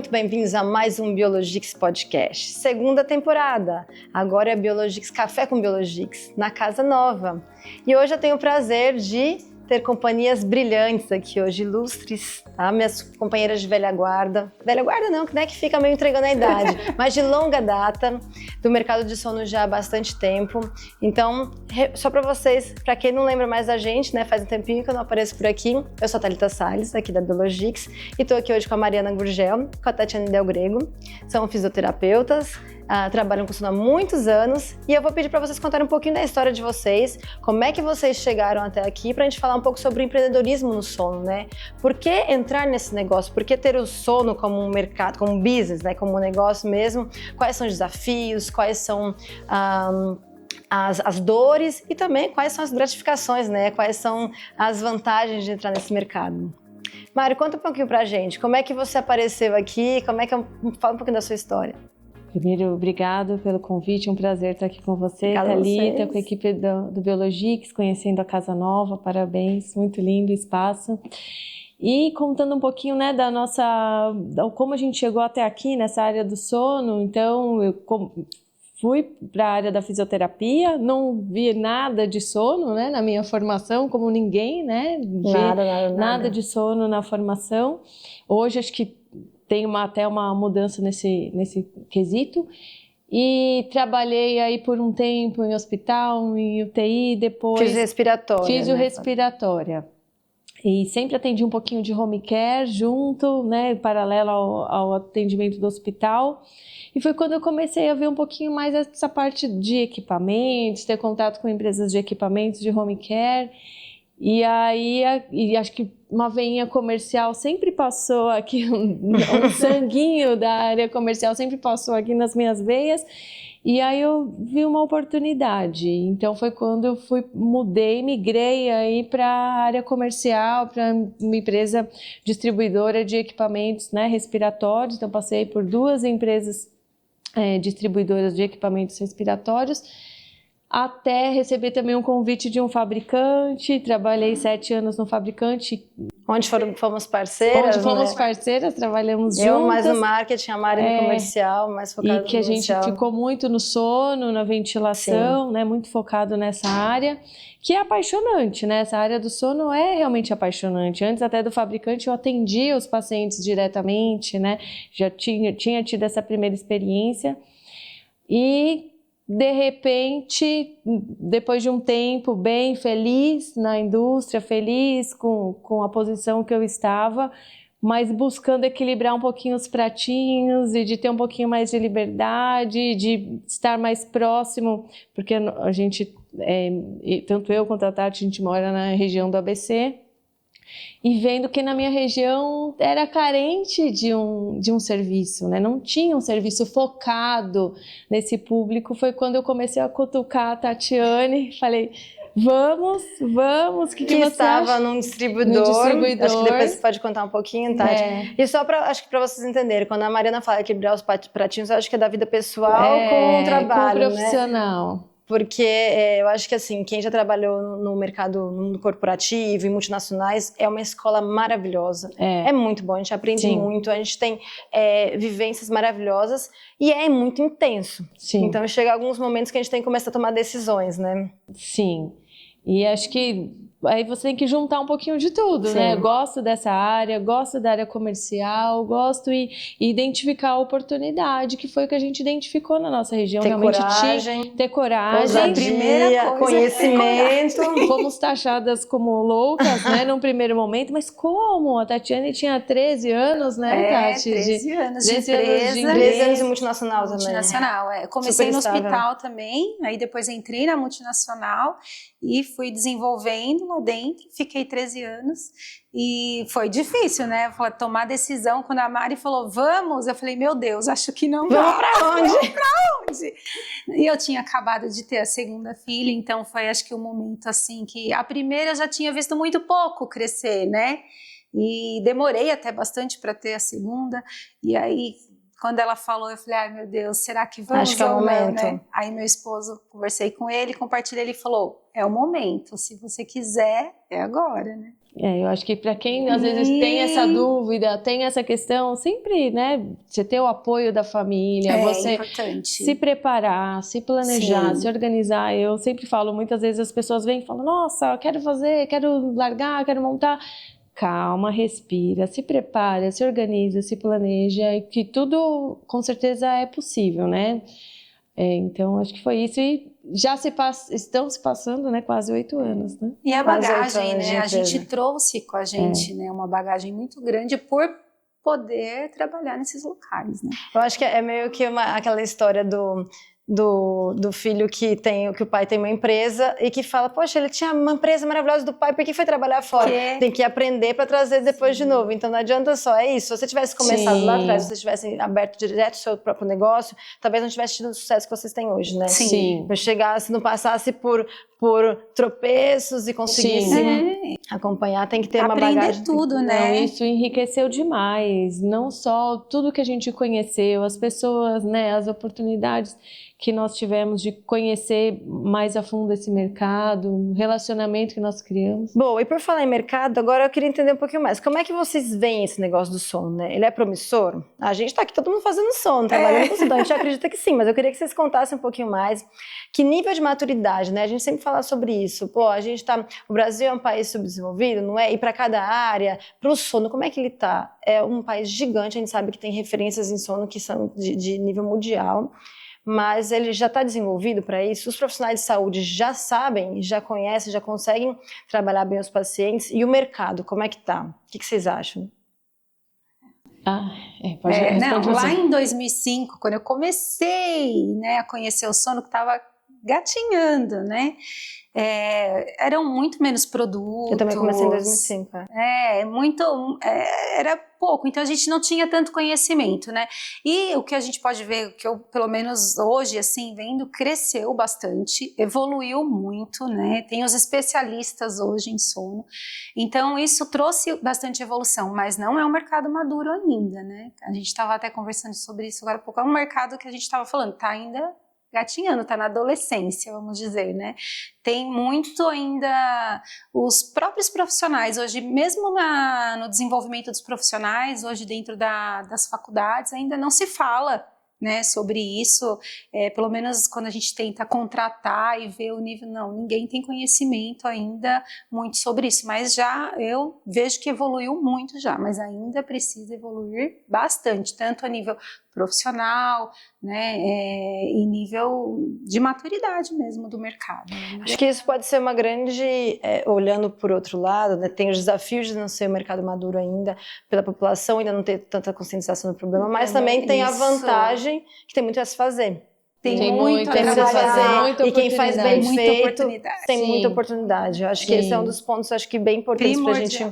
muito bem-vindos a mais um Biologix Podcast. Segunda temporada. Agora é Biologix Café com Biologix, na Casa Nova. E hoje eu tenho o prazer de ter companhias brilhantes aqui hoje, ilustres, tá? Minhas companheiras de velha guarda. Velha guarda não, né, que fica meio entregando a idade, mas de longa data, do mercado de sono já há bastante tempo. Então, só para vocês, para quem não lembra mais da gente, né, faz um tempinho que eu não apareço por aqui, eu sou a Thalita Salles, aqui da Biologix, e tô aqui hoje com a Mariana Gurgel, com a Tatiana Del Grego, são fisioterapeutas, trabalham com sono há muitos anos, e eu vou pedir para vocês contarem um pouquinho da história de vocês, como é que vocês chegaram até aqui, pra gente falar um pouco sobre empreendedorismo no sono, né? Por que entrar nesse negócio? Por que ter o sono como um mercado, como um business, né? Como um negócio mesmo? Quais são os desafios? Quais são as dores? E também quais são as gratificações, né? Quais são as vantagens de entrar nesse mercado? Mário, conta um pouquinho pra gente. Como é que você apareceu aqui? Fala um pouquinho da sua história. Primeiro, obrigado pelo convite, é um prazer estar aqui com você, Thalita, com a equipe do Biologix, conhecendo a Casa Nova, parabéns, muito lindo o espaço. E contando um pouquinho, né, como a gente chegou até aqui nessa área do sono, então eu fui para a área da fisioterapia, não vi nada de sono, né, na minha formação, como ninguém, né, nada de sono na formação. Hoje acho que tem até uma mudança nesse quesito. E trabalhei aí por um tempo em hospital, em UTI, depois... Fisiorrespiratória. E sempre atendi um pouquinho de home care junto, né, paralelo ao atendimento do hospital. E foi quando eu comecei a ver um pouquinho mais essa parte de equipamentos, ter contato com empresas de equipamentos de home care. E aí, acho que uma veinha comercial sempre passou aqui, um sanguinho da área comercial sempre passou aqui nas minhas veias. E aí eu vi uma oportunidade. Então foi quando eu migrei aí para a área comercial, para uma empresa distribuidora de equipamentos, né, respiratórios. Então passei por 2 empresas distribuidoras de equipamentos respiratórios, até receber também um convite de um fabricante. Trabalhei 7 anos no fabricante. Onde fomos parceiras, parceiras, trabalhamos juntas. Eu mais no marketing, a Mari no comercial, mais focada no comercial. E que a gente ficou muito no sono, na ventilação, né, muito focado nessa área, que é apaixonante, né? Essa área do sono é realmente apaixonante. Antes até do fabricante eu atendia os pacientes diretamente, né? Já tinha tido essa primeira experiência. E de repente, depois de um tempo bem feliz na indústria, feliz com a posição que eu estava, mas buscando equilibrar um pouquinho os pratinhos e de ter um pouquinho mais de liberdade, de estar mais próximo, porque a gente, tanto eu quanto a Tati, a gente mora na região do ABC, e vendo que na minha região era carente de um serviço, né? Não tinha um serviço focado nesse público. Foi quando eu comecei a cutucar a Tatiane, falei, vamos, que você estava acha? Num distribuidor. Acho que depois você pode contar um pouquinho, Tati. E só acho que para vocês entenderem, quando a Mariana fala equilibrar os pratinhos, eu acho que é da vida pessoal com o trabalho, com o profissional. Né? Porque eu acho que assim, quem já trabalhou no mercado corporativo e multinacionais é uma escola maravilhosa. É muito bom, a gente aprende muito, a gente tem vivências maravilhosas e é muito intenso. Sim. Então chega alguns momentos que a gente tem que começar a tomar decisões, né? Sim. E acho que aí você tem que juntar um pouquinho de tudo, né? Eu gosto dessa área, gosto da área comercial, gosto e identificar a oportunidade, que foi o que a gente identificou na nossa região. Ter coragem, ousadia, conhecimento. Fomos taxadas como loucas, né? Num primeiro momento, mas como? A Tatiane tinha 13 anos, né, Tati? 13 anos de empresa. 13 anos de multinacional também. Multinacional, Comecei no hospital também, aí depois entrei na multinacional e fui desenvolvendo lá dentro, fiquei 13 anos e foi difícil, né? Tomar decisão. Quando a Mari falou, vamos, eu falei, meu Deus, acho que não vamos pra onde? Vamos pra onde? E eu tinha acabado de ter a segunda filha, então foi acho que o momento assim que a primeira eu já tinha visto muito pouco crescer, né? E demorei até bastante para ter a segunda, e aí quando ela falou, eu falei, ai meu Deus, será que vamos? Acho que é o momento. Né? Aí meu esposo, conversei com ele, compartilhei, ele falou, é o momento, se você quiser, é agora, né? Eu acho que para quem às vezes tem essa dúvida, tem essa questão, sempre, né, você ter o apoio da família, você importante. se preparar, se planejar, Sim. se organizar. Eu sempre falo, muitas vezes as pessoas vêm e falam, nossa, quero fazer, quero largar, quero montar. Calma, respira, se prepara, se organiza, se planeja, e que tudo com certeza é possível, né? Então, acho que foi isso. E já estão se passando, né, quase 8 anos, né? E a Quase 8 bagagem, anos de né? A empresa. gente trouxe com a gente, né, uma bagagem muito grande por poder trabalhar nesses locais, né? Eu acho que é meio que aquela história do filho que o pai tem uma empresa e que fala, poxa, ele tinha uma empresa maravilhosa do pai, por que foi trabalhar fora? Tem que aprender para trazer depois de novo. Então não adianta só, é isso. Se você tivesse começado lá atrás, se vocês tivessem aberto direto o seu próprio negócio, talvez não tivesse tido o sucesso que vocês têm hoje, né? Sim. Se não passasse por tropeços e conseguisse acompanhar, tem que ter uma bagagem. Aprender tudo, né? Não, isso enriqueceu demais, não só tudo que a gente conheceu, as pessoas, né, as oportunidades que nós tivemos de conhecer mais a fundo esse mercado, o relacionamento que nós criamos. Bom, e por falar em mercado, agora eu queria entender um pouquinho mais. Como é que vocês veem esse negócio do sono, né? Ele é promissor? A gente tá aqui todo mundo fazendo sono, trabalhando com sono, então a gente acredita que sim, mas eu queria que vocês contassem um pouquinho mais. Que nível de maturidade, né? A gente sempre fala sobre isso. Pô, o Brasil é um país subdesenvolvido, não é? E para cada área, para o sono, como é que ele tá? É um país gigante, a gente sabe que tem referências em sono que são de nível mundial. Mas ele já está desenvolvido para isso. Os profissionais de saúde já sabem, já conhecem, já conseguem trabalhar bem os pacientes. E o mercado, como é que está? O que vocês acham? Pode responder não, você. lá em 2005, quando eu comecei, né, a conhecer o sono, que estava gatinhando, né? Eram muito menos produtos. Eu também comecei em 2005. Era pouco, então a gente não tinha tanto conhecimento, né? E o que a gente pode ver, que eu, pelo menos hoje, assim, vendo, cresceu bastante, evoluiu muito, né? Tem os especialistas hoje em sono, então isso trouxe bastante evolução, mas não é um mercado maduro ainda, né? A gente estava até conversando sobre isso agora há pouco, é um mercado que a gente estava falando, tá ainda gatinhando, tá na adolescência, vamos dizer, né? Tem muito ainda os próprios profissionais, hoje mesmo no desenvolvimento dos profissionais, hoje dentro das faculdades, ainda não se fala, né, sobre isso, pelo menos quando a gente tenta contratar e ver o nível, não, ninguém tem conhecimento ainda muito sobre isso, mas já eu vejo que evoluiu muito já, mas ainda precisa evoluir bastante, tanto a nível profissional, né, e nível de maturidade mesmo do mercado. Acho que isso pode ser uma grande, olhando por outro lado, né, tem os desafios de não ser um mercado maduro ainda, pela população ainda não ter tanta conscientização do problema, mas também tem a vantagem que tem muito a se fazer. Tem muito a fazer, e quem faz bem feito tem muita Sim. oportunidade. Eu acho que esse é um dos pontos, acho que bem importantes para a gente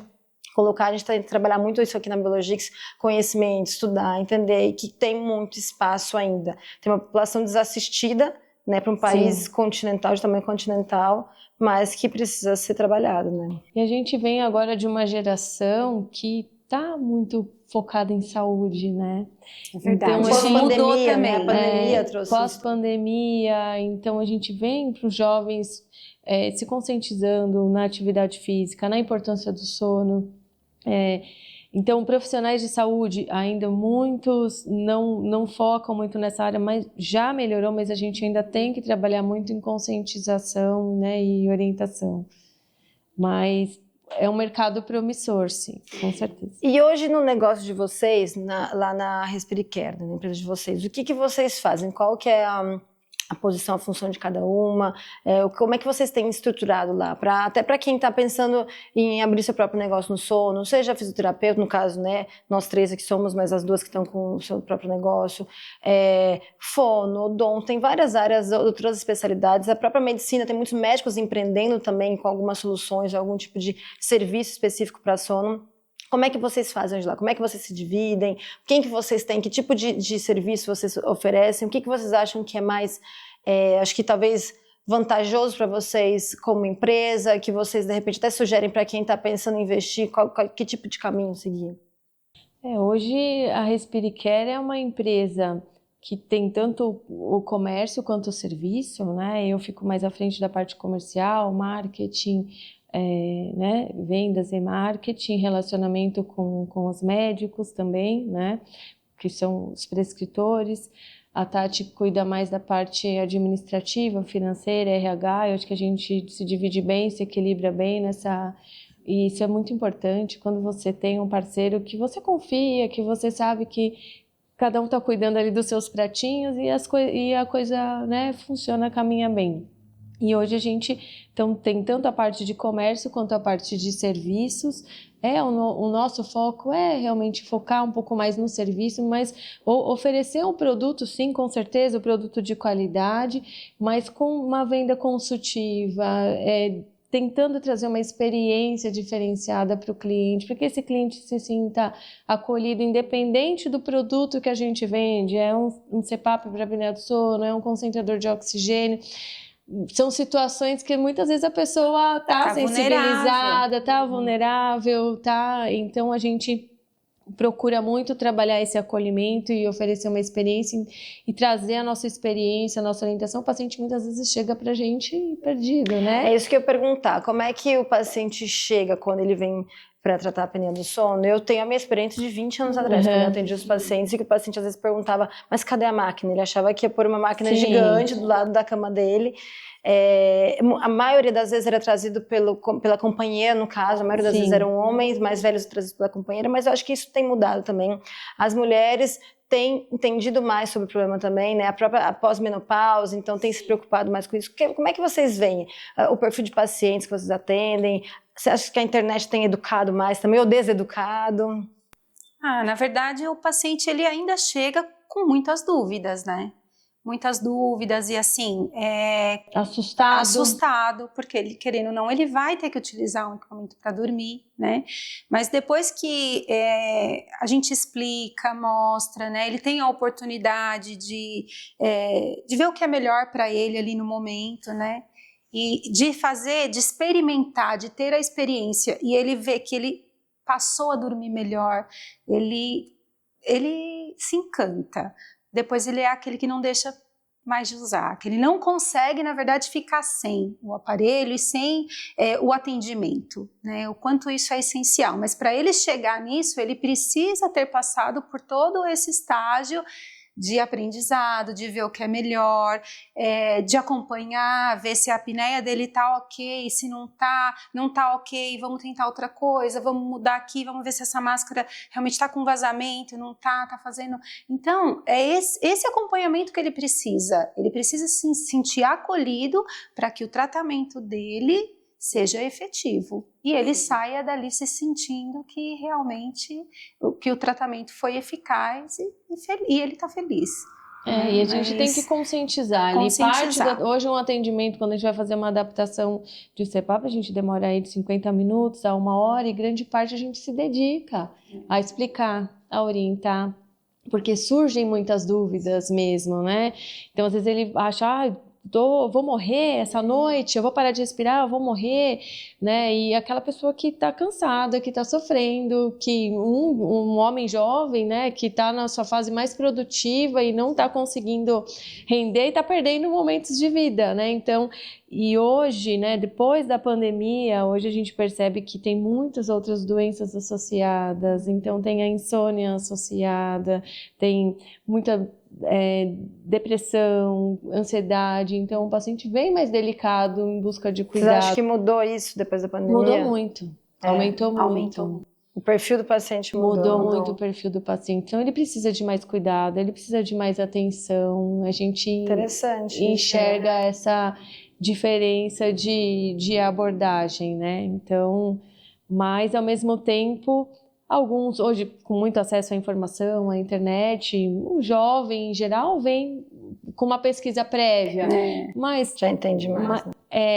colocar. A gente tem que trabalhar muito isso aqui na Biologix, conhecimento, estudar, entender, e que tem muito espaço ainda. Tem uma população desassistida, né, para um país continental, de tamanho continental, mas que precisa ser trabalhado, né? E a gente vem agora de uma geração que está muito focada em saúde, né? É verdade. Então, Pós-pandemia, mudou também. né? A pandemia trouxe pós-pandemia, então a gente vem para os jovens se conscientizando na atividade física, na importância do sono. Então, profissionais de saúde, ainda muitos não focam muito nessa área, mas já melhorou, mas a gente ainda tem que trabalhar muito em conscientização, né, e orientação. Mas é um mercado promissor, sim, com certeza. E hoje no negócio de vocês, lá na Respiricare, na empresa de vocês, o que vocês fazem? Qual que é a posição, a função de cada uma? Como é que vocês têm estruturado lá? Até para quem está pensando em abrir seu próprio negócio no sono, seja fisioterapeuta, no caso, né? Nós 3 aqui somos, mas as 2 que estão com o seu próprio negócio. Fono, odonto, tem várias áreas, outras especialidades. A própria medicina, tem muitos médicos empreendendo também com algumas soluções, algum tipo de serviço específico para sono. Como é que vocês fazem lá? Como é que vocês se dividem? Quem que vocês têm? Que tipo de serviço vocês oferecem? O que vocês acham que é mais, acho que talvez vantajoso para vocês como empresa, que vocês de repente até sugerem para quem está pensando em investir, que tipo de caminho seguir? Hoje a Respiricare é uma empresa que tem tanto o comércio quanto o serviço, né? Eu fico mais à frente da parte comercial, marketing, né, vendas e marketing, relacionamento com os médicos também, né, que são os prescritores. A Tati cuida mais da parte administrativa, financeira, RH. Eu acho que a gente se divide bem, se equilibra bem nessa... E isso é muito importante quando você tem um parceiro que você confia, que você sabe que cada um está cuidando ali dos seus pratinhos e a coisa, né, funciona, caminha bem. E hoje a gente então, tem tanto a parte de comércio quanto a parte de serviços. O nosso foco é realmente focar um pouco mais no serviço, mas oferecer um produto, sim, com certeza, um produto de qualidade, mas com uma venda consultiva, tentando trazer uma experiência diferenciada para o cliente, para que esse cliente se sinta acolhido, independente do produto que a gente vende. É um CPAP para apneia do sono, é um concentrador de oxigênio. São situações que muitas vezes a pessoa está sensibilizada, está vulnerável, tá? Então a gente procura muito trabalhar esse acolhimento e oferecer uma experiência e trazer a nossa experiência, a nossa orientação. O paciente muitas vezes chega pra gente perdido, né? É isso que eu ia perguntar. Como é que o paciente chega quando ele vem para tratar a apneia do sono? Eu tenho a minha experiência de 20 anos atrás, quando eu atendi os pacientes, e que o paciente às vezes perguntava, mas cadê a máquina? Ele achava que ia pôr uma máquina gigante do lado da cama dele. A maioria das vezes era trazido pela companheira, no caso, a maioria das vezes eram homens mais velhos trazidos pela companheira, mas eu acho que isso tem mudado também. As mulheres têm entendido mais sobre o problema também, né? A própria pós-menopausa, então tem se preocupado mais com isso. Como é que vocês veem o perfil de pacientes que vocês atendem? Você acha que a internet tem educado mais também ou deseducado? Na verdade, o paciente ele ainda chega com muitas dúvidas, né? Muitas dúvidas e assim, assustado, porque ele, querendo ou não, ele vai ter que utilizar um equipamento para dormir, né? Mas depois que a gente explica, mostra, né? Ele tem a oportunidade de ver o que é melhor para ele ali no momento, né? E de experimentar, de ter a experiência e ele vê que ele passou a dormir melhor, ele se encanta. Depois ele é aquele que não deixa mais de usar, que ele não consegue, na verdade, ficar sem o aparelho e sem o atendimento, né? O quanto isso é essencial. Mas para ele chegar nisso, ele precisa ter passado por todo esse estágio de aprendizado, de ver o que é melhor, de acompanhar, ver se a apneia dele está ok, se não tá ok, vamos tentar outra coisa, vamos mudar aqui, vamos ver se essa máscara realmente está com vazamento, não tá fazendo... Então, é esse acompanhamento que ele precisa se sentir acolhido para que o tratamento dele seja efetivo e ele saia dali se sentindo que realmente que o tratamento foi eficaz e ele está feliz. E a gente tem que conscientizar. Hoje um atendimento, quando a gente vai fazer uma adaptação de CPAP, a gente demora aí de 50 minutos a 1 hora e grande parte a gente se dedica a explicar, a orientar, porque surgem muitas dúvidas mesmo, né? Então às vezes ele acha, vou morrer essa noite, eu vou parar de respirar, eu vou morrer, né? E aquela pessoa que está cansada, que está sofrendo, que um homem jovem, né, que está na sua fase mais produtiva e não está conseguindo render e está perdendo momentos de vida, né? Então, e hoje, né, depois da pandemia, hoje a gente percebe que tem muitas outras doenças associadas, então tem a insônia associada, tem muita depressão, ansiedade, então o paciente vem mais delicado em busca de cuidado. Você acha que mudou isso depois da pandemia? Mudou muito, aumentou muito. O perfil do paciente mudou muito o perfil do paciente, então ele precisa de mais cuidado, ele precisa de mais atenção, a gente enxerga essa diferença de abordagem, né? Então, mas ao mesmo tempo, alguns hoje com muito acesso à informação, à internet, o jovem em geral vem com uma pesquisa prévia, mas já entende mais.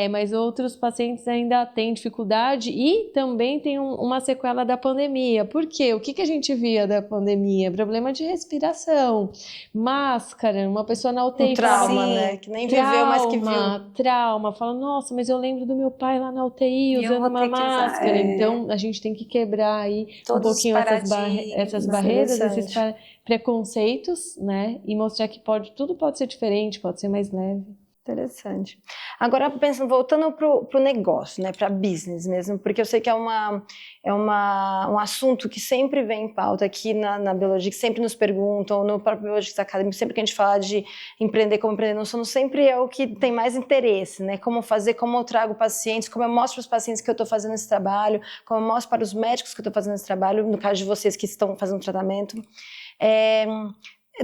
Mas outros pacientes ainda têm dificuldade e também tem uma sequela da pandemia. Por quê? O que a gente via da pandemia? Problema de respiração, máscara, uma pessoa na UTI. Trauma, né? Que nem viveu, mas que viu. Trauma. Fala, nossa, mas eu lembro do meu pai lá na UTI usando uma máscara. Então, a gente tem que quebrar aí todos um pouquinho essas barreiras, esses preconceitos, né? E mostrar que tudo pode ser diferente, pode ser mais leve. Interessante. Agora, pensando, voltando para o negócio, né, para business mesmo, porque eu sei que é um assunto que sempre vem em pauta aqui na Biologics, sempre nos perguntam, no próprio Biologics Academy, sempre que a gente fala de empreender como empreender no sono, sempre é o que tem mais interesse, né? Como fazer, como eu trago pacientes, como eu mostro para os pacientes que eu estou fazendo esse trabalho, como eu mostro para os médicos que eu estou fazendo esse trabalho, no caso de vocês que estão fazendo tratamento.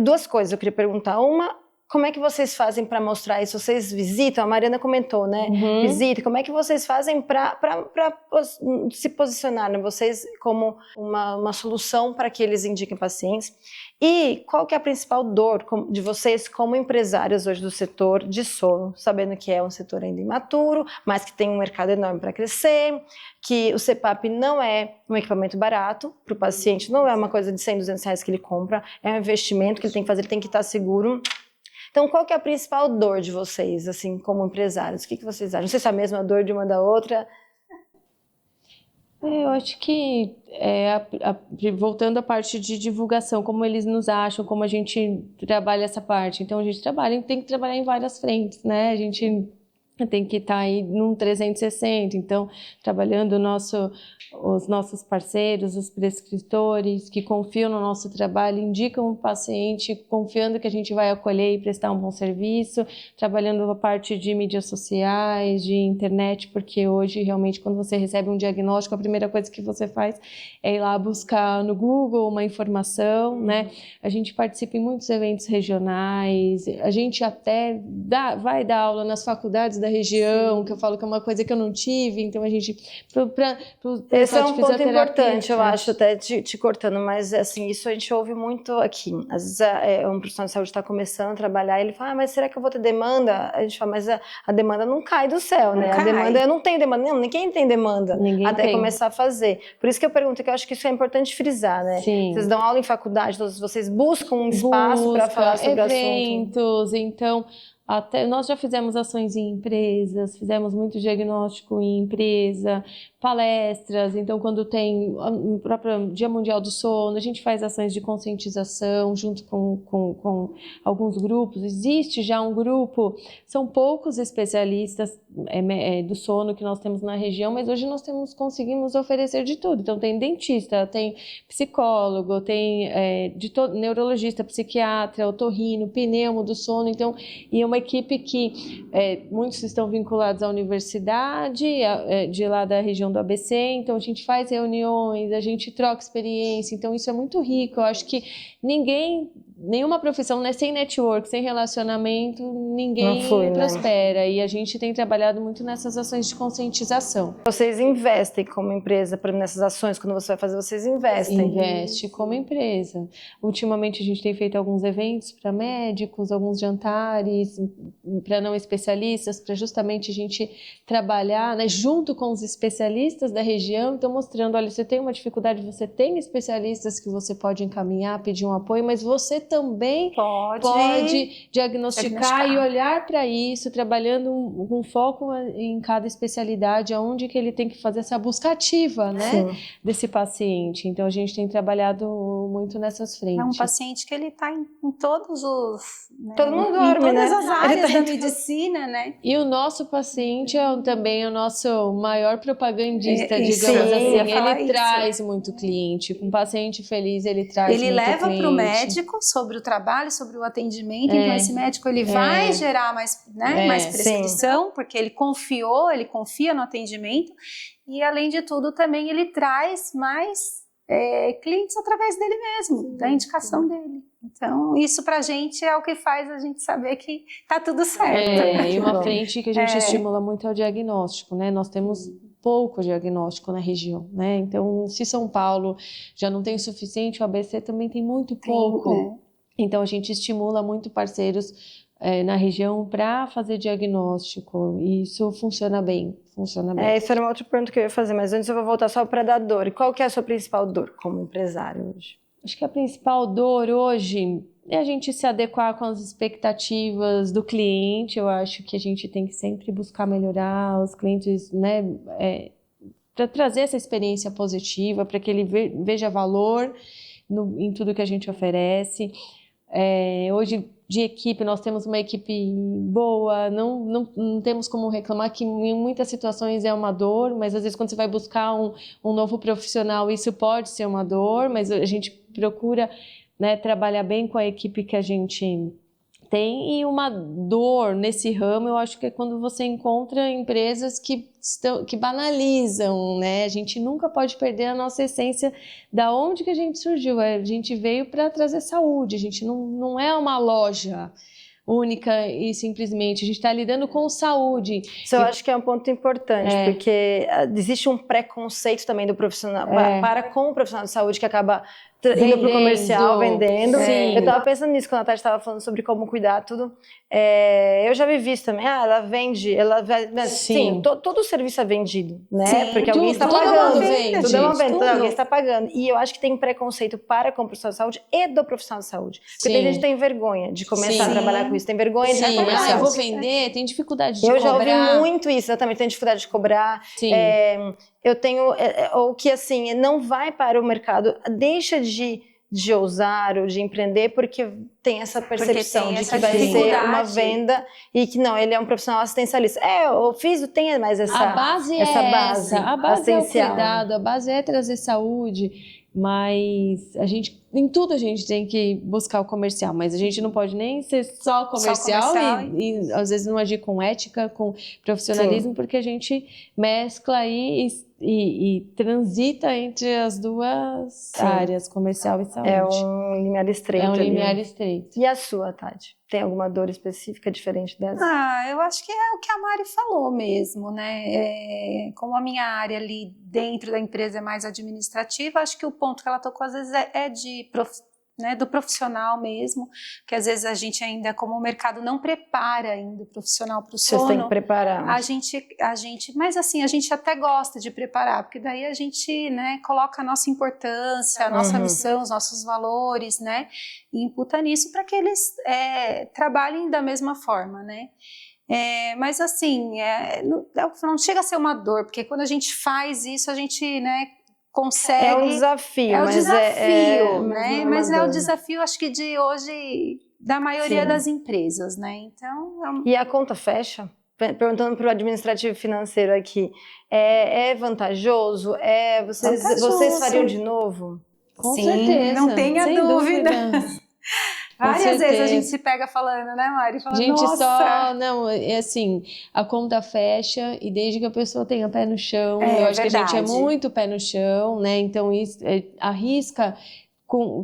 Duas coisas eu queria perguntar. Uma, como é que vocês fazem para mostrar isso? Vocês visitam? A Mariana comentou, né? Visita. Como é que vocês fazem para se posicionar, né? Vocês como uma solução para que eles indiquem pacientes? E qual que é a principal dor de vocês como empresários hoje do setor de sono, sabendo que é um setor ainda imaturo, mas que tem um mercado enorme para crescer, que o CPAP não é um equipamento barato para o paciente, não é uma coisa de 100, 200 reais que ele compra, é um investimento que ele tem que fazer, ele tem que estar seguro. Então, qual que é a principal dor de vocês, assim, como empresários? O que vocês acham? Não sei se é a mesma dor de uma da outra. Eu acho que, voltando à parte de divulgação, como eles nos acham, como a gente trabalha essa parte. Então, a gente tem que trabalhar em várias frentes, né? A gente tem que estar aí num 360, então, trabalhando os nossos parceiros, os prescritores que confiam no nosso trabalho, indicam o paciente, confiando que a gente vai acolher e prestar um bom serviço, trabalhando a parte de mídias sociais, de internet, porque hoje, realmente, quando você recebe um diagnóstico, a primeira coisa que você faz é ir lá buscar no Google uma informação, né? A gente participa em muitos eventos regionais, a gente até vai dar aula nas faculdades da região, que eu falo que é uma coisa que eu não tive, então a gente... Esse é um ponto importante, eu acho, até te cortando, mas assim, isso a gente ouve muito aqui. Às vezes um profissional de saúde está começando a trabalhar e ele fala, mas será que eu vou ter demanda? A gente fala, mas a demanda não cai do céu, né? A demanda, eu não tenho demanda, não, ninguém tem demanda até começar a fazer. Por isso que eu pergunto, que eu acho que isso é importante frisar, né? Sim. Vocês dão aula em faculdade, vocês buscam um espaço para falar sobre o assunto. Eventos, então... nós já fizemos ações em empresas, fizemos muito diagnóstico em empresa, palestras, então quando tem o próprio Dia Mundial do Sono, a gente faz ações de conscientização junto com alguns grupos. Existe já um grupo, são poucos especialistas do sono que nós temos na região, mas hoje nós conseguimos oferecer de tudo. Então tem dentista, tem psicólogo, tem neurologista, psiquiatra, otorrino, pneumo do sono, então, e é uma equipe que muitos estão vinculados à universidade, de lá da região do ABC, então a gente faz reuniões, a gente troca experiência, então isso é muito rico. Eu acho que nenhuma profissão, né, sem network, sem relacionamento, ninguém prospera, né? E a gente tem trabalhado muito nessas ações de conscientização. Vocês investem como empresa nessas ações, quando você vai fazer, vocês investem? Investe como empresa. Ultimamente a gente tem feito alguns eventos para médicos, alguns jantares para não especialistas, para justamente a gente trabalhar, né, junto com os especialistas da região, então mostrando, olha, você tem uma dificuldade, você tem especialistas que você pode encaminhar, pedir um apoio, mas você também pode diagnosticar e olhar para isso, trabalhando com foco em cada especialidade, aonde que ele tem que fazer essa busca ativa, né, desse paciente. Então a gente tem trabalhado muito nessas frentes. É um paciente que ele está em todos os... Né, todo mundo dorme, né? Todas as áreas da medicina, né? E o nosso paciente é também o nosso maior propagandista, digamos assim. Ele traz muito cliente. Um paciente feliz, ele traz muito cliente. Ele leva para o médico sobre o trabalho, sobre o atendimento. Então, esse médico ele vai gerar mais prescrição, porque ele confia no atendimento. E, além de tudo, também ele traz mais clientes através dele mesmo, da indicação dele. Então, isso pra gente é o que faz a gente saber que tá tudo certo. E uma frente que a gente estimula muito é o diagnóstico, né? Nós temos pouco diagnóstico na região, né? Então, se São Paulo já não tem o suficiente, o ABC também tem muito pouco. Então, a gente estimula muito parceiros na região para fazer diagnóstico, e isso funciona bem. Isso era uma outra pergunta que eu ia fazer, mas antes eu vou voltar só para a dor. E qual que é a sua principal dor como empresário hoje? Acho que a principal dor hoje é a gente se adequar com as expectativas do cliente. Eu acho que a gente tem que sempre buscar melhorar os clientes, né, para trazer essa experiência positiva, para que ele veja valor em tudo que a gente oferece. Hoje, de equipe, nós temos uma equipe boa, não temos como reclamar, que em muitas situações é uma dor, mas às vezes quando você vai buscar um novo profissional, isso pode ser uma dor, mas a gente procura, né, trabalhar bem com a equipe que a gente tem. E uma dor nesse ramo, eu acho que é quando você encontra empresas que banalizam, né? A gente nunca pode perder a nossa essência da onde que a gente surgiu. A gente veio para trazer saúde, a gente não é uma loja única e simplesmente, a gente está lidando com saúde. Isso eu acho que é um ponto importante, porque existe um preconceito também do profissional, para com o profissional de saúde que acaba indo para o comercial, vendendo. Sim. Eu estava pensando nisso quando a Tati estava falando sobre como cuidar tudo. Eu já vi isso também. Ela vende, sim, todo o serviço é vendido, né? Sim, porque alguém está pagando. Tudo é uma venda, alguém está pagando. E eu acho que tem preconceito para com o profissional de saúde e do profissional de saúde. Porque tem gente que tem vergonha de começar a trabalhar com isso, tem vergonha de começar. Eu vou vender, tem dificuldade de cobrar. Eu já ouvi muito isso, exatamente, tem dificuldade de cobrar. Sim. Eu tenho, ou que assim, não vai para o mercado, deixa de ousar ou de empreender porque tem essa percepção de que vai ser uma venda e que não, ele é um profissional assistencialista. O físio tem mais essa base. A base é o cuidado, a base é trazer saúde, mas em tudo a gente tem que buscar o comercial, mas a gente não pode nem ser só comercial. E às vezes não agir com ética, com profissionalismo, porque a gente mescla aí e transita entre as duas áreas, comercial e saúde. É um limiar estreito. É um limiar estreito. E a sua, Tati? Tem alguma dor específica diferente dessa? Eu acho que é o que a Mari falou mesmo, né? Como a minha área ali dentro da empresa é mais administrativa, acho que o ponto que ela tocou às vezes é do profissional mesmo, que às vezes a gente ainda, como o mercado não prepara ainda o profissional para o sono. Vocês têm que preparar. Mas assim, a gente até gosta de preparar, porque daí a gente, né, coloca a nossa importância, a nossa missão, os nossos valores, né, e imputa nisso para que eles trabalhem da mesma forma, né. Mas assim, não chega a ser uma dor, porque quando a gente faz isso, a gente, né, consegue. É um desafio. É o desafio, né? Mas é o desafio, acho que de hoje, da maioria das empresas, né? Então. E a conta fecha? Perguntando para o administrativo financeiro aqui, é vantajoso? Vocês fariam de novo? Com certeza. Não tenha dúvida. Várias vezes a gente se pega falando, né, Mari? Assim, a conta fecha e desde que a pessoa tenha pé no chão, eu acho que a gente é muito pé no chão, né? Então, isso arrisca,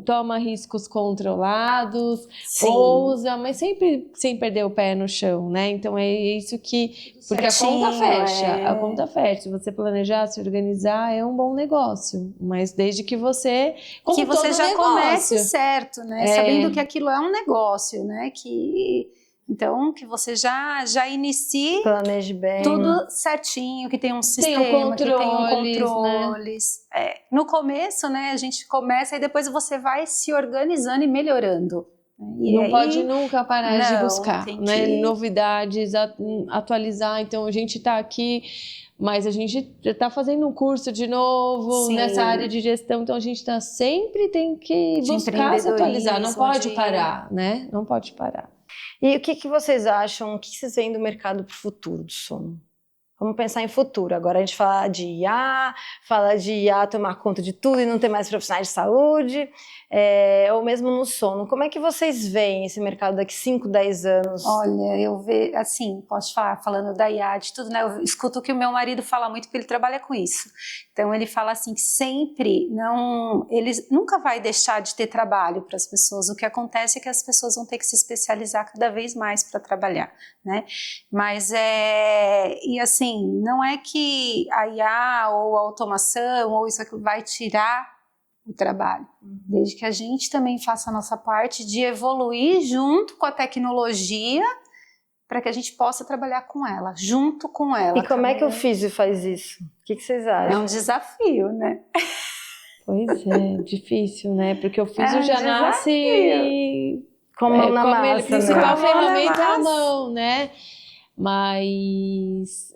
toma riscos controlados, ousa, mas sempre sem perder o pé no chão, né? Então, é isso que... Porque a conta fecha. Se você planejar, se organizar, é um bom negócio. Mas desde que você... Que você já comece certo, né? Sabendo que aquilo é um negócio, né? Então, que você já inicie... Planeje bem. Tudo certinho, que tem um sistema, que tem controles. Né? No começo, né? A gente começa e depois você vai se organizando e melhorando. E não pode nunca parar de buscar, né? Novidades, atualizar. Então, a gente está aqui, mas a gente está fazendo um curso de novo nessa área de gestão. Então, a gente sempre tem que buscar se atualizar. Não pode parar, né? Não pode parar. E o que vocês acham, o que vocês veem do mercado para o futuro do sono? Vamos pensar em futuro. Agora a gente fala de IA tomar conta de tudo e não ter mais profissionais de saúde, ou mesmo no sono. Como é que vocês veem esse mercado daqui 5, 10 anos? Olha, eu vejo, assim, posso falar, falando da IA, de tudo, né? Eu escuto o que o meu marido fala muito, porque ele trabalha com isso. Então ele fala assim, que ele nunca vai deixar de ter trabalho para as pessoas. O que acontece é que as pessoas vão ter que se especializar cada vez mais para trabalhar, né? Mas e assim, não é que a IA ou a automação ou isso aqui vai tirar o trabalho, desde que a gente também faça a nossa parte de evoluir junto com a tecnologia para que a gente possa trabalhar com ela, junto com ela. E como é que o físio faz isso? O que vocês acham? É um desafio, né? Pois é, difícil, né? Porque o físio já nasce com a mão na massa, a principal ferramenta é a mão, né? Mas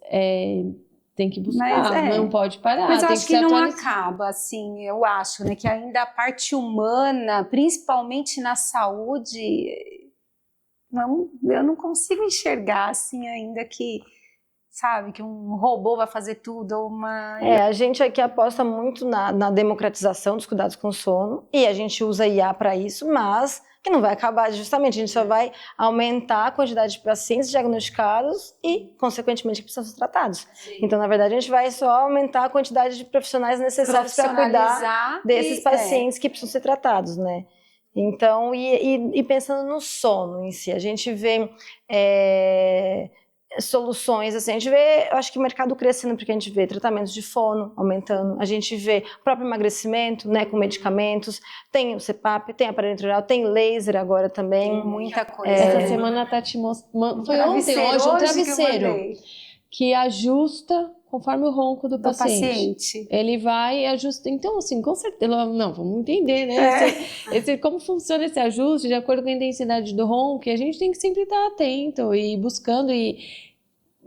tem que buscar, não pode parar. Mas eu tem acho que não acaba, assim, eu acho, né? Que ainda a parte humana, principalmente na saúde, eu não consigo enxergar assim ainda que, sabe, que um robô vai fazer tudo ou uma... A gente aqui aposta muito na democratização dos cuidados com sono e a gente usa IA para isso, mas que não vai acabar, justamente, a gente só vai aumentar a quantidade de pacientes diagnosticados e, consequentemente, que precisam ser tratados. Sim. Então, na verdade, a gente vai só aumentar a quantidade de profissionais necessários para cuidar desses pacientes que precisam ser tratados, né? Então, e pensando no sono em si, a gente vê soluções, assim, a gente vê, eu acho que o mercado crescendo, porque a gente vê tratamentos de fono aumentando, a gente vê o próprio emagrecimento, né, com medicamentos, tem o CPAP, tem aparelho intraoral, tem laser agora também. Tem muita coisa. Essa semana a Tati mostrou, foi ontem, hoje um travesseiro que ajusta conforme o ronco do paciente. Ele vai ajustar. Então, assim, com certeza, não, vamos entender, né? Como funciona esse ajuste de acordo com a intensidade do ronco, e a gente tem que sempre estar atento e buscando, e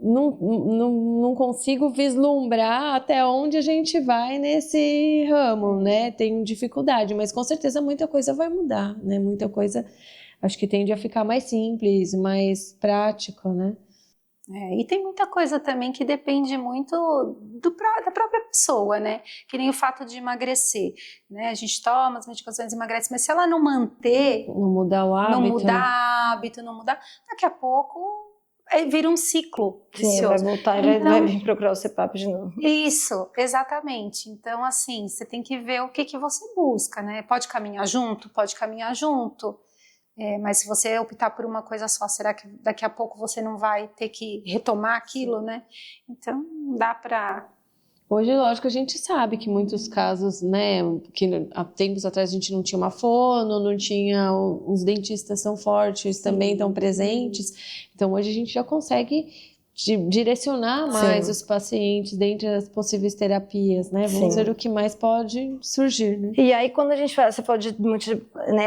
não consigo vislumbrar até onde a gente vai nesse ramo, né? Tenho dificuldade, mas com certeza muita coisa vai mudar, né? Muita coisa, acho que tende a ficar mais simples, mais prático, né? E tem muita coisa também que depende muito da própria pessoa, né? Que nem o fato de emagrecer, né? A gente toma as medicações e emagrece, mas se ela não manter... Não mudar o hábito. Não mudar hábito, não mudar... Daqui a pouco vira um ciclo vicioso. Sim, vai voltar e vai vir procurar o CPAP de novo. Isso, exatamente. Então, assim, você tem que ver o que você busca, né? Pode caminhar junto? Pode caminhar junto. Mas se você optar por uma coisa só, será que daqui a pouco você não vai ter que retomar aquilo, né? Então, não dá para... Hoje, lógico, a gente sabe que muitos casos, né, que há tempos atrás a gente não tinha uma fono, não tinha, os dentistas tão fortes, também tão presentes, então hoje a gente já consegue direcionar mais os pacientes dentre as possíveis terapias, né? Vamos ver o que mais pode surgir, né? E aí, quando a gente fala, você falou de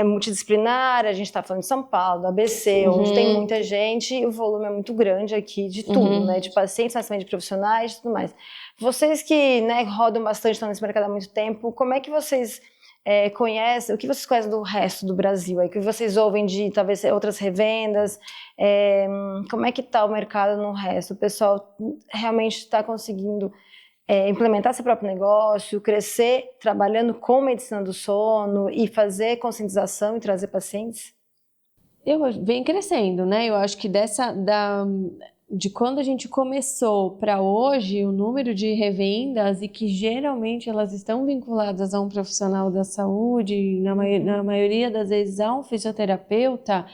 multidisciplinar, a gente está falando de São Paulo, do ABC, onde tem muita gente, e o volume é muito grande aqui de tudo, né? De pacientes, mas também de profissionais e tudo mais. Vocês que, né, rodam bastante, estão nesse mercado há muito tempo, como é que vocês conhecem, o que vocês conhecem do resto do Brasil? O que vocês ouvem de, talvez, outras revendas? Como é que está o mercado no resto? O pessoal realmente está conseguindo implementar seu próprio negócio, crescer trabalhando com medicina do sono e fazer conscientização e trazer pacientes? Vem crescendo, né? Eu acho que de quando a gente começou para hoje, o número de revendas, e que geralmente elas estão vinculadas a um profissional da saúde, na maioria das vezes a um fisioterapeuta,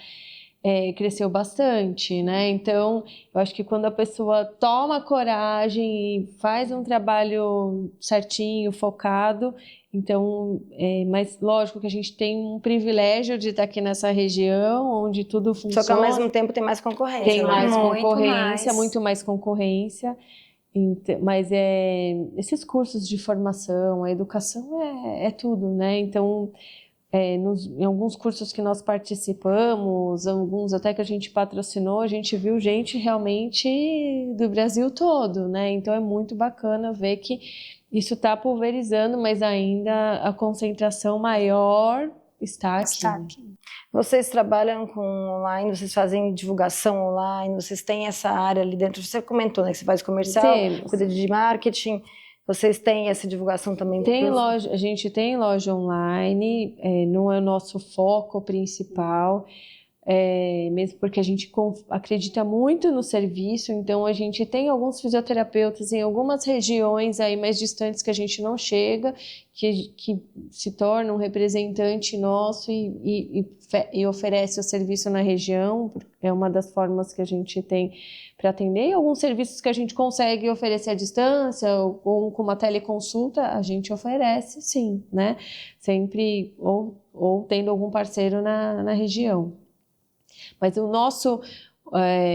cresceu bastante, né? Então, eu acho que quando a pessoa toma coragem e faz um trabalho certinho, focado, então, mas lógico que a gente tem um privilégio de estar aqui nessa região, onde tudo funciona. Só que ao mesmo tempo tem mais concorrência. Tem mais concorrência, muito mais concorrência. Mas esses cursos de formação, a educação é tudo, né? Então, em alguns cursos que nós participamos, alguns até que a gente patrocinou, a gente viu gente realmente do Brasil todo, né? Então, é muito bacana ver que isso está pulverizando, mas ainda a concentração maior está aqui. Vocês trabalham com online, vocês fazem divulgação online, vocês têm essa área ali dentro. Você comentou, né, que você faz comercial, cuida de marketing. Vocês têm essa divulgação também? A gente tem loja online, não é o nosso foco principal. Mesmo porque a gente acredita muito no serviço, então a gente tem alguns fisioterapeutas em algumas regiões aí mais distantes que a gente não chega, que se torna um representante nosso e oferece o serviço na região. É uma das formas que a gente tem para atender. E alguns serviços que a gente consegue oferecer à distância, ou com uma teleconsulta, a gente oferece, sim, né? Sempre, ou tendo algum parceiro na região. Mas o nosso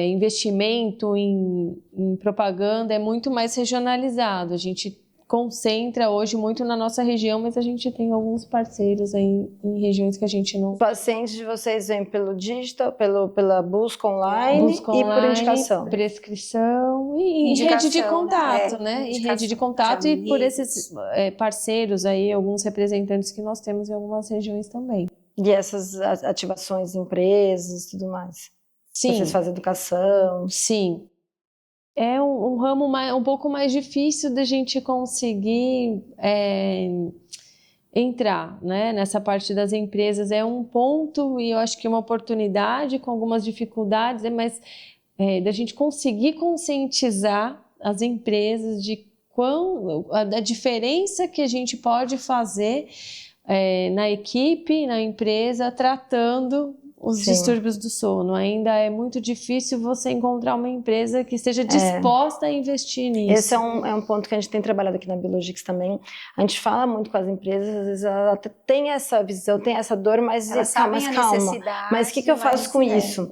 investimento em propaganda é muito mais regionalizado. A gente concentra hoje muito na nossa região, mas a gente tem alguns parceiros aí em regiões que a gente não... Os pacientes de vocês vêm pelo digital, pela busca online e por indicação? Prescrição e rede de contato, né? E rede de contato e por esses parceiros aí, alguns representantes que nós temos em algumas regiões também. E essas ativações em empresas e tudo mais? Sim. Vocês fazem educação. Sim. É um ramo um pouco mais difícil da gente conseguir entrar, né? Nessa parte das empresas. É um ponto e eu acho que é uma oportunidade com algumas dificuldades, mas da gente conseguir conscientizar as empresas de a diferença que a gente pode fazer na equipe, na empresa, tratando os distúrbios do sono. Ainda é muito difícil você encontrar uma empresa que esteja disposta a investir nisso. Esse é um ponto que a gente tem trabalhado aqui na Biologix também. A gente fala muito com as empresas, às vezes ela tem essa visão, tem essa dor, mas calma. Mas o que eu faço com isso?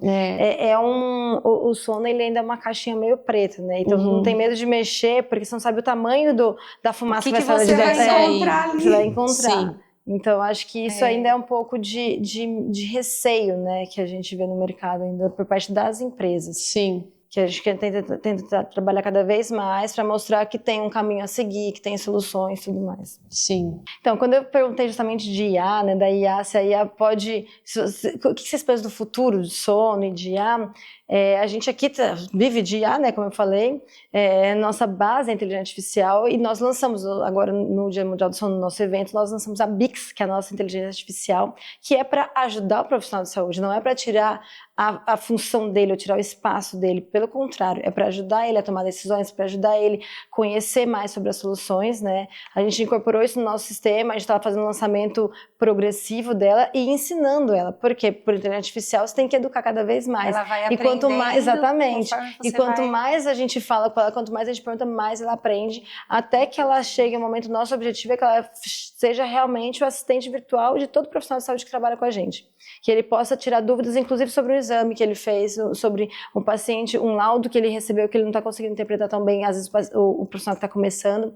O sono, ele ainda é uma caixinha meio preta, né? Então não tem medo de mexer, porque você não sabe o tamanho da fumaça que vai sair de dentro. Você vai encontrar. Sim. Então, acho que isso ainda é um pouco de receio, né, que a gente vê no mercado ainda por parte das empresas. Sim. Que a gente tenta trabalhar cada vvez mais para mostrar que tem um caminho a seguir, que tem soluções e tudo mais. Sim. Então, quando eu perguntei justamente de IA, né, da IA, se a IA pode... O que vocês pensam do futuro de sono e de IA? A gente aqui vive de IA, né, como eu falei, nossa base é a inteligência artificial e nós lançamos agora no Dia Mundial do Sono, no nosso evento, nós lançamos a Bix, que é a nossa inteligência artificial, que é para ajudar o profissional de saúde, não é para tirar a função dele ou tirar o espaço dele, pelo contrário, é para ajudar ele a tomar decisões, para ajudar ele a conhecer mais sobre as soluções, né? A gente incorporou isso no nosso sistema, a gente estava fazendo um lançamento progressivo dela e ensinando ela, porque por inteligência artificial você tem que educar cada vez mais. Ela vai e quanto mais, exatamente, e quanto mais a gente fala com ela, quanto mais a gente pergunta, mais ela aprende, até que ela chegue ao momento, nosso objetivo é que ela seja realmente o assistente virtual de todo profissional de saúde que trabalha com a gente, que ele possa tirar dúvidas, inclusive sobre o exame que ele fez, sobre um paciente, um laudo que ele recebeu que ele não está conseguindo interpretar tão bem, às vezes o profissional que está começando.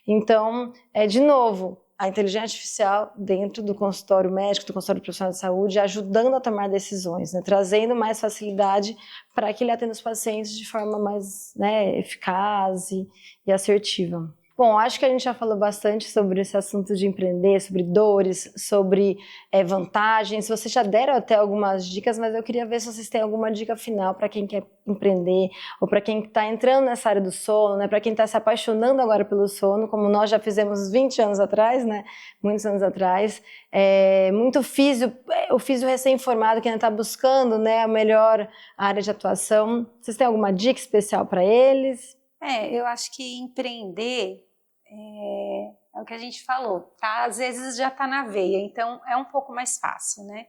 Então, de novo, a inteligência artificial dentro do consultório médico, do consultório profissional de saúde, ajudando a tomar decisões, né? Trazendo mais facilidade para que ele atenda os pacientes de forma mais, né, eficaz e assertiva. Bom, acho que a gente já falou bastante sobre esse assunto de empreender, sobre dores, sobre vantagens. Vocês já deram até algumas dicas, mas eu queria ver se vocês têm alguma dica final para quem quer empreender ou para quem está entrando nessa área do sono, né? Para quem está se apaixonando agora pelo sono, como nós já fizemos 20 anos atrás, né? Muitos anos atrás. O físio recém-formado que ainda está buscando, né, a melhor área de atuação. Vocês têm alguma dica especial para eles? Eu acho que empreender é o que a gente falou, tá? Às vezes já tá na veia, então é um pouco mais fácil, né?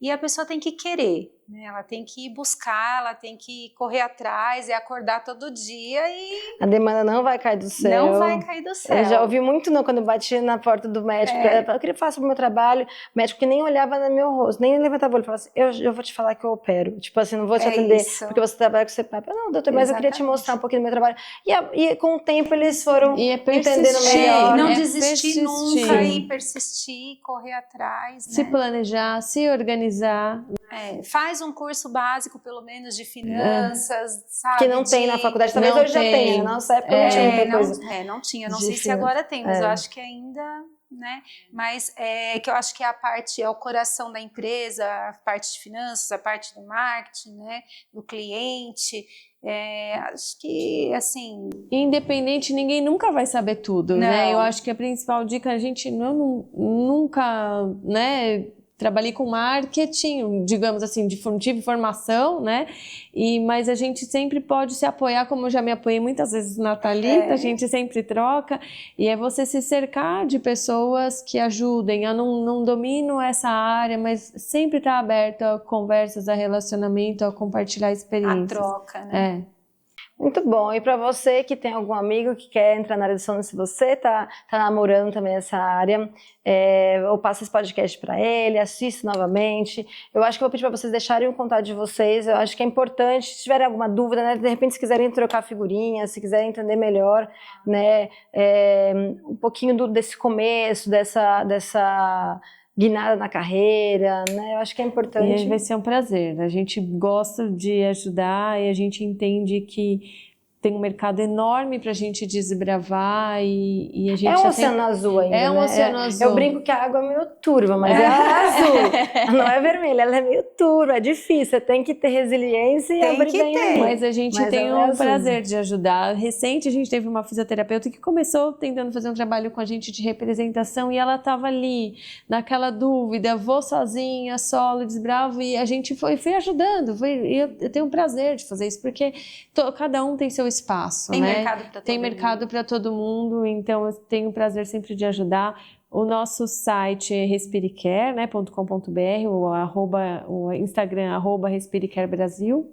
E a pessoa tem que querer, né? Ela tem que buscar, ela tem que correr atrás e acordar todo dia e... A demanda não vai cair do céu. Não vai cair do céu. Eu já ouvi muito não, quando eu bati na porta do médico, eu queria falar sobre o meu trabalho, o médico que nem olhava no meu rosto, nem levantava o olho, falava assim, eu vou te falar que eu opero, tipo assim, não vou te atender porque você trabalha com seu pai. Não, doutor, mas eu queria te mostrar um pouquinho do meu trabalho. E com o tempo eles foram entendendo melhor. Não desistir nunca e persistir, correr atrás, né? Se planejar, se organizar. Faz um curso básico, pelo menos, de finanças, sabe? Que não tem na faculdade, talvez hoje já tenha, na nossa época não tinha muita coisa. Não tinha, não sei se agora tem, mas eu acho que ainda, né? Mas que eu acho que é o coração da empresa, a parte de finanças, a parte do marketing, né? Do cliente. Acho que, assim... Independente, ninguém nunca vai saber tudo, né? Eu acho que a principal dica, a gente nunca, né... Trabalhei com marketing, digamos assim, tive formação, né? Mas a gente sempre pode se apoiar, como eu já me apoiei muitas vezes na Thalita, a gente sempre troca. E é você se cercar de pessoas que ajudem. Eu não domino essa área, mas sempre estar aberto a conversas, a relacionamento, a compartilhar experiências. A troca, né? Muito bom. E para você que tem algum amigo que quer entrar na área de sono, se você tá namorando também essa área, eu passo esse podcast para ele, assista novamente. Eu acho que eu vou pedir para vocês deixarem o contato de vocês. Eu acho que é importante, se tiverem alguma dúvida, né, de repente se quiserem trocar figurinhas, se quiserem entender melhor, né, um pouquinho desse começo, dessa guinada na carreira, né? Eu acho que é importante. E vai ser um prazer. A gente gosta de ajudar e a gente entende que tem um mercado enorme para a gente desbravar e a gente É um oceano azul ainda, É um né? oceano azul. Eu brinco que a água é meio turva, mas ela é azul. Não é vermelha, ela é meio turva, é difícil. Você tem que ter resiliência e Tem abrir que bem ter. ali. Mas a gente Mas tem ela é um azul. prazer de ajudar. Recente, a gente teve uma fisioterapeuta que começou tentando fazer um trabalho com a gente de representação e ela estava ali, naquela dúvida, vou sozinha, solo, desbravo, e a gente foi ajudando. Eu tenho um prazer de fazer isso, porque cada um tem seu espaço, Tem né? mercado para todo Tem mundo. mercado para todo mundo, então eu tenho o prazer sempre de ajudar. O nosso site é respiricare, né, .com.br, o Instagram, @respiricarebrasil.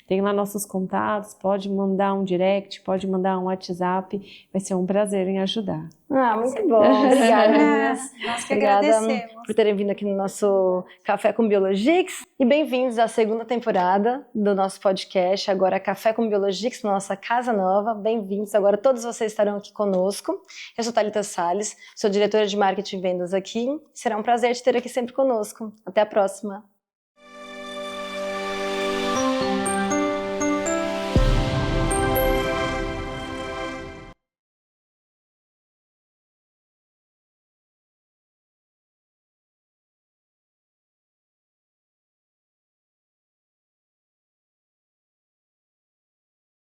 Tem lá nossos contatos, pode mandar um direct, pode mandar um WhatsApp, vai ser um prazer em ajudar. Muito bom. Obrigada, meninas. Nós que Obrigada agradecemos. por terem vindo aqui no nosso Café com Biologix. E bem-vindos à segunda temporada do nosso podcast, agora Café com Biologix, na nossa casa nova. Bem-vindos. Agora todos vocês estarão aqui conosco. Eu sou Thalita Salles, sou diretora de Marketing e Vendas aqui. Será um prazer te ter aqui sempre conosco. Até a próxima.